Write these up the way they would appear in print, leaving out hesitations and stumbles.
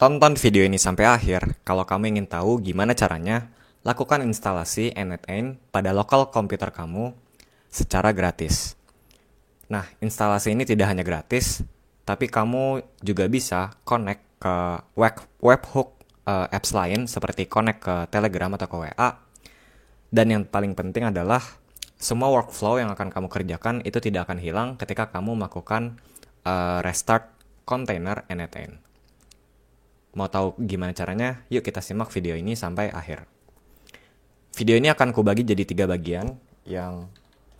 Tonton video ini sampai akhir kalau kamu ingin tahu gimana caranya lakukan instalasi n8n pada lokal komputer kamu secara gratis. Nah, instalasi ini tidak hanya gratis, tapi kamu juga bisa connect ke webhook apps lain seperti connect ke Telegram atau ke WA. Dan yang paling penting adalah semua workflow yang akan kamu kerjakan itu tidak akan hilang ketika kamu melakukan restart container n8n. Mau tahu gimana caranya? Yuk kita simak video ini sampai akhir. Video ini akan kubagi jadi 3 bagian. Yang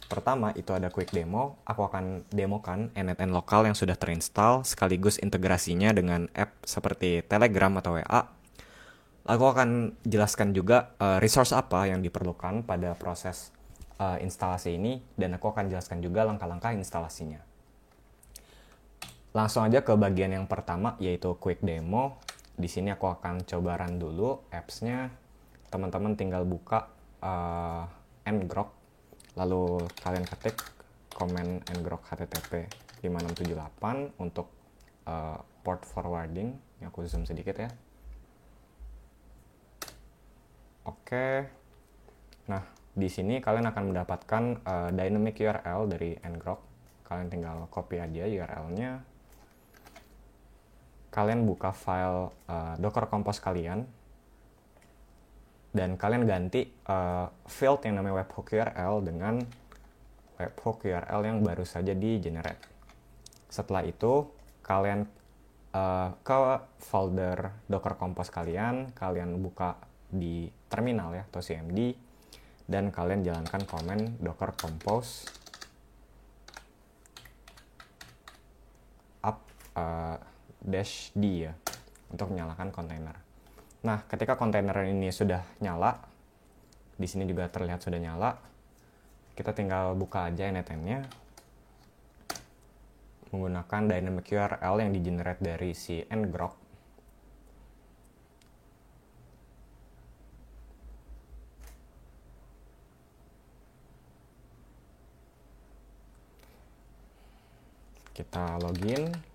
pertama itu ada quick demo. Aku akan demokan n8n lokal yang sudah terinstall sekaligus integrasinya dengan app seperti Telegram atau WA. Aku akan jelaskan juga resource apa yang diperlukan pada proses instalasi ini, dan aku akan jelaskan juga langkah-langkah instalasinya. Langsung aja ke bagian yang pertama, yaitu quick demo. Di sini aku akan coba run dulu apps-nya. Teman-teman tinggal buka ngrok, lalu kalian ketik komen ngrok http 5678 untuk port forwarding. Yang aku zoom sedikit ya. Oke. Nah, di sini kalian akan mendapatkan dynamic URL dari ngrok. Kalian tinggal copy aja URL-nya. Kalian buka file Docker Compose kalian, dan kalian ganti field yang namanya webhook URL dengan webhook URL yang baru saja di generate. Setelah itu kalian ke folder Docker Compose kalian buka di terminal ya atau cmd, dan kalian jalankan command docker compose up -d ya untuk menyalakan kontainer. Nah, ketika kontainer ini sudah nyala, di sini juga terlihat sudah nyala, kita tinggal buka aja n8n-nya menggunakan dynamic URL yang di-generate dari si ngrok. Kita login.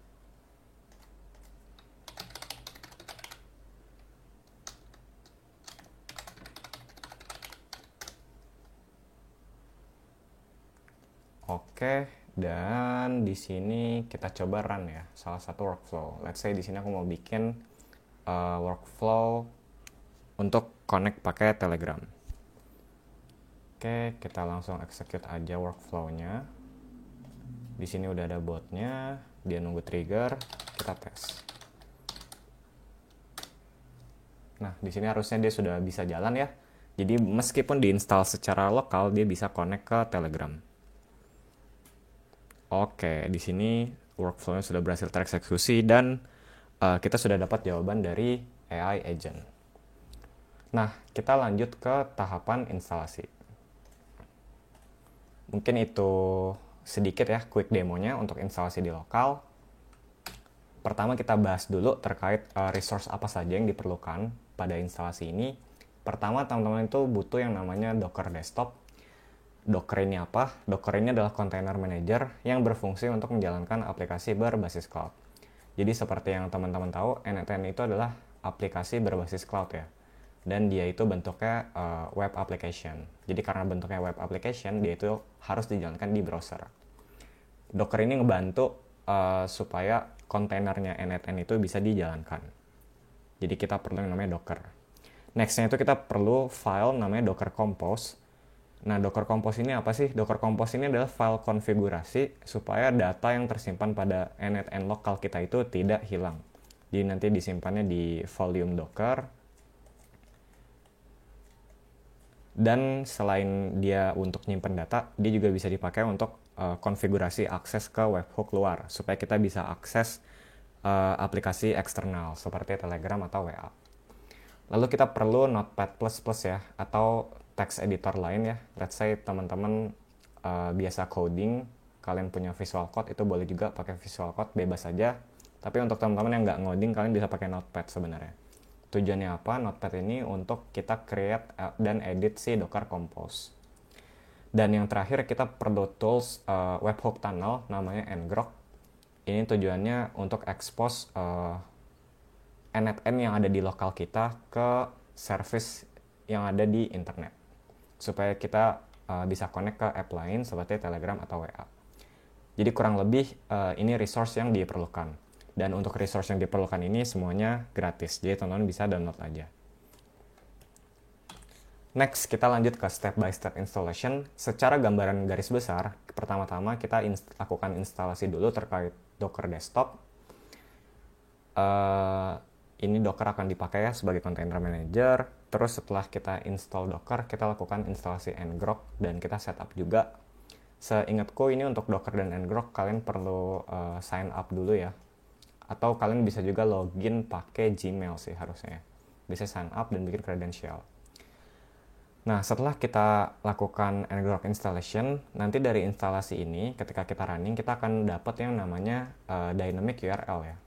Oke, dan di sini kita coba run ya salah satu workflow. Let's say di sini aku mau bikin workflow untuk connect pakai Telegram. Oke, kita langsung execute aja workflow-nya. Di sini udah ada botnya, dia nunggu trigger, kita tes. Nah, di sini harusnya dia sudah bisa jalan ya. Jadi meskipun diinstal secara lokal, dia bisa connect ke Telegram. Oke, di sini workflow-nya sudah berhasil tereksekusi, dan kita sudah dapat jawaban dari AI agent. Nah, kita lanjut ke tahapan instalasi. Mungkin itu sedikit ya quick demonya untuk instalasi di lokal. Pertama kita bahas dulu terkait resource apa saja yang diperlukan pada instalasi ini. Pertama, teman-teman itu butuh yang namanya Docker Desktop. Docker ini apa? Docker ini adalah container manager yang berfungsi untuk menjalankan aplikasi berbasis cloud. Jadi seperti yang teman-teman tahu, n8n itu adalah aplikasi berbasis cloud ya. Dan dia itu bentuknya web application. Jadi karena bentuknya web application, dia itu harus dijalankan di browser. Docker ini ngebantu supaya kontainernya n8n itu bisa dijalankan. Jadi kita perlu yang namanya Docker. Next-nya itu kita perlu file namanya Docker Compose. Nah, Docker Compose ini apa sih? Docker Compose ini adalah file konfigurasi supaya data yang tersimpan pada n8n lokal kita itu tidak hilang. Jadi nanti disimpannya di volume Docker. Dan selain dia untuk nyimpen data, dia juga bisa dipakai untuk konfigurasi akses ke webhook luar, supaya kita bisa akses aplikasi eksternal seperti Telegram atau WA. Lalu kita perlu Notepad++ ya, atau text editor lain ya. Let's say teman-teman biasa coding, kalian punya Visual Code, itu boleh juga pakai Visual Code, bebas saja. Tapi untuk teman-teman yang nggak ngoding, kalian bisa pakai Notepad sebenarnya. Tujuannya apa? Notepad ini untuk kita create dan edit si Docker Compose. Dan yang terakhir kita perlu tools webhook tunnel namanya ngrok. Ini tujuannya untuk expose NetN yang ada di lokal kita ke service yang ada di internet. Supaya kita bisa connect ke app lain seperti Telegram atau WA. Jadi kurang lebih ini resource yang diperlukan. Dan untuk resource yang diperlukan ini semuanya gratis. Jadi teman-teman bisa download aja. Next, kita lanjut ke step by step installation. Secara gambaran garis besar, pertama-tama kita lakukan instalasi dulu terkait Docker Desktop. Ini Docker akan dipakai ya sebagai container manager. Terus setelah kita install Docker, kita lakukan instalasi ngrok dan kita setup juga. Seingatku ini untuk Docker dan ngrok kalian perlu sign up dulu ya. Atau kalian bisa juga login pakai Gmail sih harusnya. Bisa sign up dan bikin credential. Nah, setelah kita lakukan ngrok installation, nanti dari instalasi ini, ketika kita running, kita akan dapat yang namanya dynamic URL ya.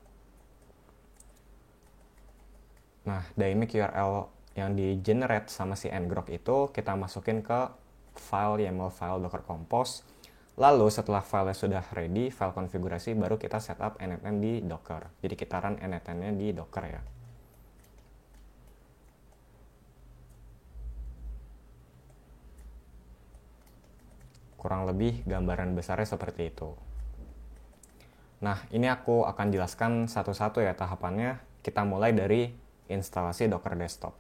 Nah, dynamic URL yang di-generate sama si ngrok itu, kita masukin ke file YAML file Docker Compose. Lalu setelah filenya sudah ready, file konfigurasi, baru kita setup NetN di Docker. Jadi kita run NetN-nya di Docker ya. Kurang lebih gambaran besarnya seperti itu. Nah, ini aku akan jelaskan satu-satu ya tahapannya. Kita mulai dari instalasi Docker Desktop.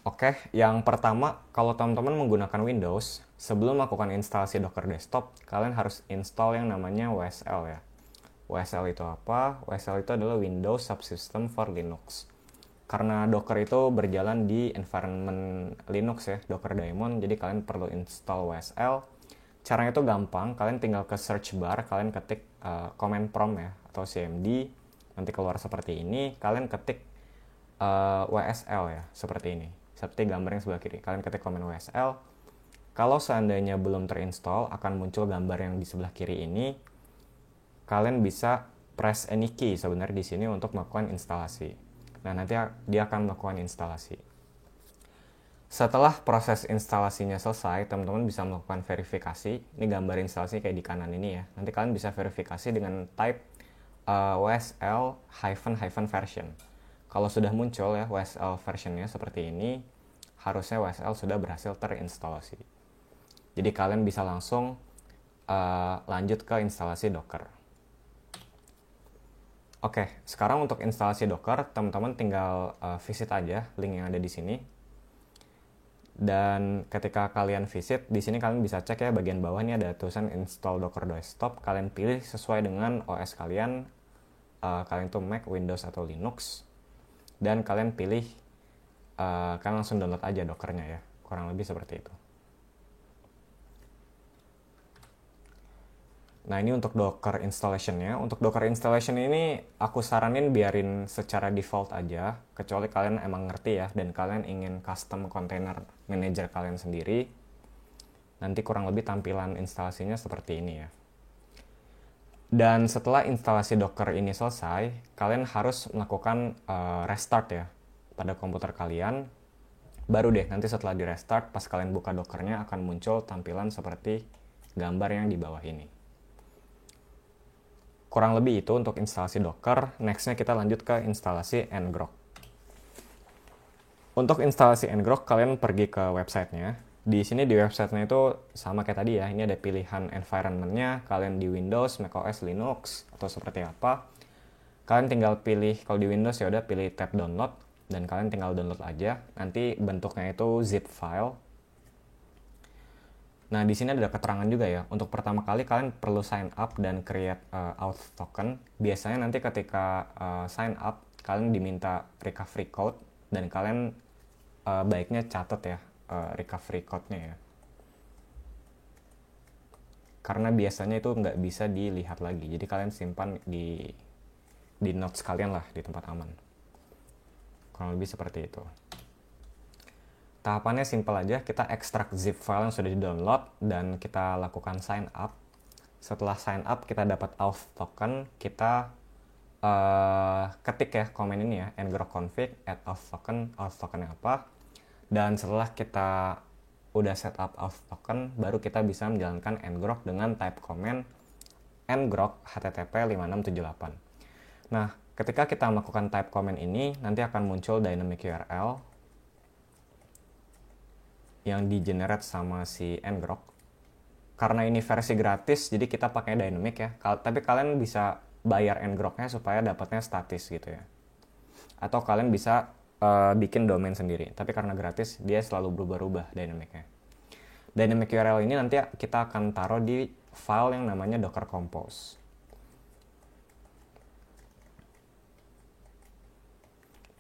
Oke, yang pertama, kalau teman-teman menggunakan Windows, sebelum melakukan instalasi Docker Desktop, kalian harus install yang namanya WSL ya. WSL itu apa? WSL itu adalah Windows Subsystem for Linux. Karena Docker itu berjalan di environment Linux ya, Docker Daemon, jadi kalian perlu install WSL. Caranya itu gampang, kalian tinggal ke search bar, kalian ketik command prompt ya, atau cmd, nanti keluar seperti ini, kalian ketik WSL ya, seperti ini. Seperti gambar yang sebelah kiri, kalian ketik command WSL. Kalau seandainya belum terinstall, akan muncul gambar yang di sebelah kiri ini. Kalian bisa press any key sebenarnya di sini untuk melakukan instalasi. Nah, nanti dia akan melakukan instalasi. Setelah proses instalasinya selesai, teman-teman bisa melakukan verifikasi. Ini gambar instalasi kayak di kanan ini ya. Nanti kalian bisa verifikasi dengan type WSL-version. Kalau sudah muncul ya WSL versionnya seperti ini, harusnya WSL sudah berhasil terinstalasi. Jadi kalian bisa langsung lanjut ke instalasi Docker. Oke, sekarang untuk instalasi Docker, teman-teman tinggal visit aja link yang ada di sini. Dan ketika kalian visit, di sini kalian bisa cek ya bagian bawah ini ada tulisan install Docker Desktop. Kalian pilih sesuai dengan OS kalian. Kalian tuh Mac, Windows atau Linux. Dan kalian pilih, kalian langsung download aja Dockernya ya. Kurang lebih seperti itu. Nah, ini untuk Docker installation-nya. Untuk Docker installation ini aku saranin biarin secara default aja, kecuali kalian emang ngerti ya, dan kalian ingin custom container manager kalian sendiri. Nanti kurang lebih tampilan instalasinya seperti ini ya. Dan setelah instalasi Docker ini selesai, kalian harus melakukan restart ya pada komputer kalian. Baru deh, nanti setelah di restart, pas kalian buka Dockernya akan muncul tampilan seperti gambar yang di bawah ini. Kurang lebih itu untuk instalasi Docker. Next-nya kita lanjut ke instalasi ngrok. Untuk instalasi ngrok, kalian pergi ke websitenya. Di sini di websitenya itu sama kayak tadi ya. Ini ada pilihan environment-nya. Kalian di Windows, macOS, Linux, atau seperti apa. Kalian tinggal pilih, kalau di Windows ya udah pilih tab download. Dan kalian tinggal download aja. Nanti bentuknya itu zip file. Nah, di sini ada keterangan juga ya. Untuk pertama kali kalian perlu sign up dan create auth token. Biasanya nanti ketika sign up, kalian diminta recovery code dan kalian baiknya catat ya recovery code-nya ya. Karena biasanya itu nggak bisa dilihat lagi. Jadi kalian simpan di notes kalian lah, di tempat aman. Kurang lebih seperti itu. Tahapannya simple aja, kita ekstrak zip file yang sudah di-download dan kita lakukan sign up. Setelah sign up, kita dapat auth token, kita ketik ya komen ini ya, ngrok config add auth tokennya apa. Dan setelah kita udah setup auth token, baru kita bisa menjalankan ngrok dengan type command ngrok http 5678. Nah, ketika kita melakukan type comment ini, nanti akan muncul dynamic URL yang di-generate sama si ngrok. Karena ini versi gratis, jadi kita pakai dynamic ya. Tapi kalian bisa bayar ngroknya supaya dapatnya statis gitu ya. Atau kalian bisa bikin domain sendiri. Tapi karena gratis, dia selalu berubah-ubah dynamicnya. Dynamic URL ini nanti kita akan taruh di file yang namanya Docker Compose.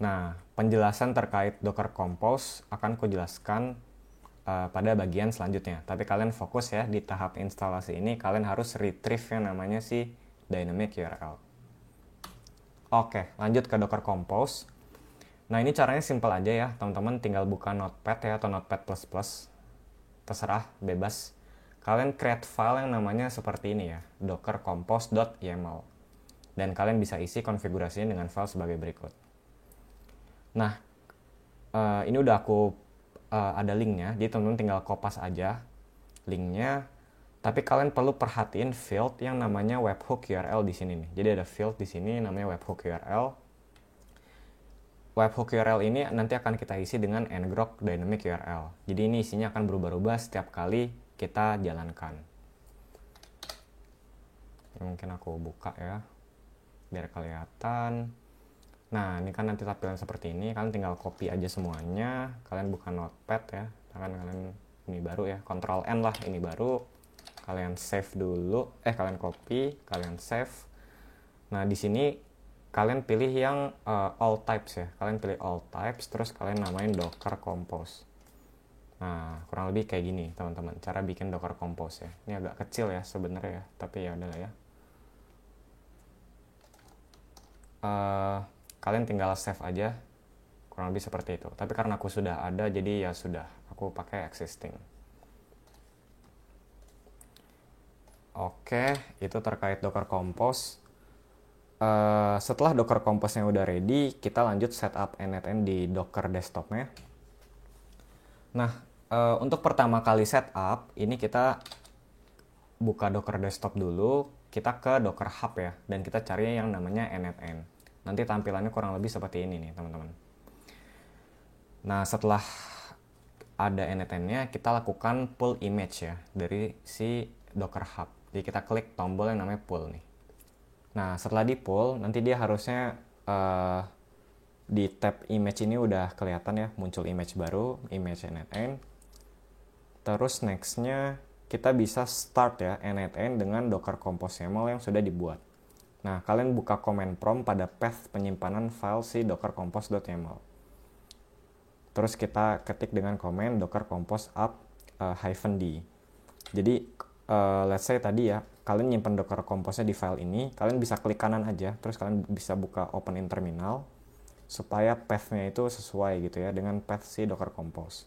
Nah, penjelasan terkait Docker Compose akan kujelaskan pada bagian selanjutnya. Tapi kalian fokus ya di tahap instalasi ini, kalian harus retrieve yang namanya si dynamic URL. Oke, lanjut ke Docker Compose. Nah, ini caranya simple aja ya, teman-teman tinggal buka Notepad ya atau Notepad++. Terserah, bebas. Kalian create file yang namanya seperti ini ya, dockercompose.yaml. Dan kalian bisa isi konfigurasinya dengan file sebagai berikut. Nah, ini udah aku ada linknya, jadi teman-teman tinggal kopas aja linknya. Tapi kalian perlu perhatiin field yang namanya webhook URL di sini nih. Jadi ada field di sini namanya webhook URL. Webhook URL ini nanti akan kita isi dengan ngrok dynamic URL. Jadi ini isinya akan berubah-ubah setiap kali kita jalankan. Mungkin aku buka ya, biar kelihatan. Nah, ini kan nanti tampilan seperti ini, kalian tinggal copy aja semuanya, kalian buka Notepad ya, kalian ini baru ya, Ctrl N lah, ini baru, kalian save dulu, kalian copy, kalian save. Nah, di sini kalian pilih yang all types ya, kalian pilih all types, terus kalian namain Docker Compose. Nah, kurang lebih kayak gini teman-teman, cara bikin Docker Compose ya. Ini agak kecil ya sebenarnya ya, tapi ya udahlah ya. Kalian tinggal save aja, kurang lebih seperti itu. Tapi karena aku sudah ada, jadi ya sudah, aku pakai existing. Oke, itu terkait Docker Compose. Setelah Docker Compose-nya udah ready, kita lanjut setup n8n di Docker desktop-nya. Nah, untuk pertama kali setup, ini kita buka Docker desktop dulu, kita ke Docker Hub ya, dan kita cari yang namanya n8n. Nanti tampilannya kurang lebih seperti ini nih teman-teman. Nah, setelah ada n8n-nya, kita lakukan pull image ya dari si Docker Hub. Jadi kita klik tombol yang namanya pull nih. Nah, setelah di pull, nanti dia harusnya di tab image ini udah kelihatan ya, muncul image baru, image n8n. Terus next-nya kita bisa start ya n8n dengan Docker Compose YAML yang sudah dibuat. Nah, kalian buka command prompt pada path penyimpanan file si dockercompose.yaml. Terus kita ketik dengan command docker compose up -d. Jadi, let's say tadi ya, kalian nyimpan Docker Compose-nya di file ini, kalian bisa klik kanan aja, terus kalian bisa buka open in terminal, supaya path-nya itu sesuai gitu ya, dengan path si Docker Compose.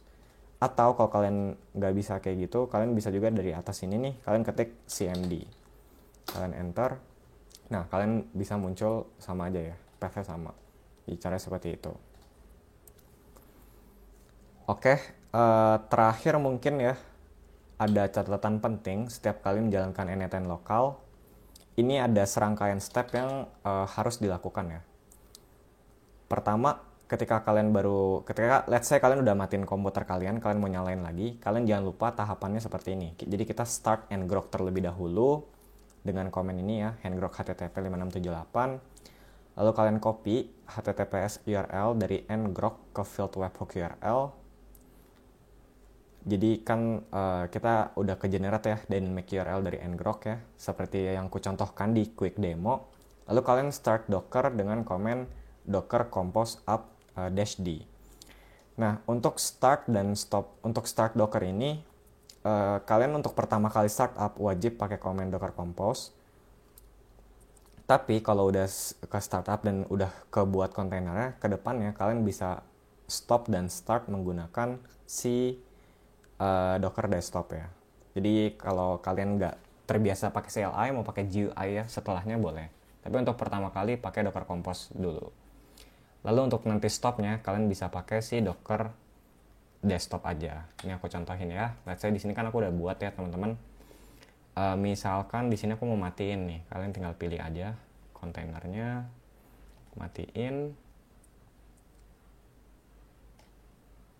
Atau kalau kalian nggak bisa kayak gitu, kalian bisa juga dari atas ini nih, kalian ketik cmd. Kalian enter. Nah, kalian bisa muncul sama aja ya, path-nya sama. Jadi caranya seperti itu. Oke, terakhir mungkin ya, ada catatan penting setiap kali menjalankan n8n lokal. Ini ada serangkaian step yang harus dilakukan ya. Pertama, ketika let's say kalian udah matiin komputer kalian mau nyalain lagi, kalian jangan lupa tahapannya seperti ini. Jadi kita start ngrok terlebih dahulu, dengan komen ini ya, ngrok http 5678, lalu kalian copy https URL dari ngrok ke field webhook URL. Jadi kan kita udah ke-generate ya dynamic URL dari ngrok ya, seperti yang kucontohkan di quick demo. Lalu kalian start docker dengan komen docker compose up -d. Nah, untuk start dan stop, untuk start docker ini, kalian untuk pertama kali startup wajib pakai komen docker compose. Tapi kalau udah ke startup dan udah kebuat kontainernya, ke depannya kalian bisa stop dan start menggunakan si Docker desktop ya. Jadi kalau kalian nggak terbiasa pakai CLI, mau pakai GUI ya, setelahnya boleh. Tapi untuk pertama kali pakai Docker Compose dulu. Lalu untuk nanti stopnya, kalian bisa pakai si Docker desktop aja. Ini aku contohin ya. Let's say di sini kan aku udah buat ya teman-teman. Misalkan di sini aku mau matiin nih, kalian tinggal pilih aja kontainernya. Matiin.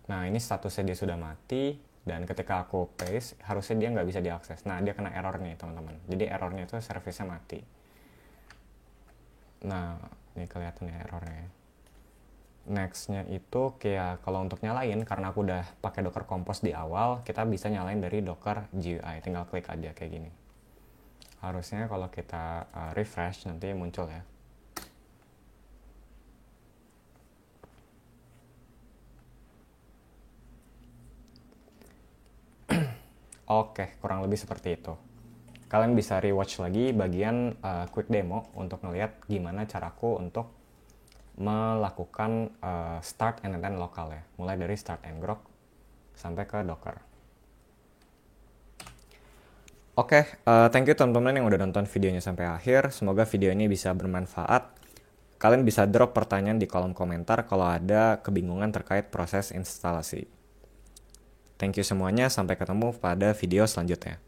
Nah, ini statusnya dia sudah mati, dan ketika aku paste, harusnya dia nggak bisa diakses. Nah, dia kena error nih, teman-teman. Jadi errornya itu servisnya mati. Nah, ini kelihatan ya errornya. Nextnya itu kayak kalau untuk nyalain, karena aku udah pakai Docker Compose di awal, kita bisa nyalain dari Docker GUI. Tinggal klik aja kayak gini. Harusnya kalau kita refresh nanti muncul ya. Oke, kurang lebih seperti itu. Kalian bisa rewatch lagi bagian quick demo untuk ngeliat gimana caraku untuk melakukan start and end lokal ya. Mulai dari start and grok sampai ke Docker. Oke, thank you teman-teman yang udah nonton videonya sampai akhir. Semoga video ini bisa bermanfaat. Kalian bisa drop pertanyaan di kolom komentar kalau ada kebingungan terkait proses instalasi. Thank you semuanya, sampai ketemu pada video selanjutnya.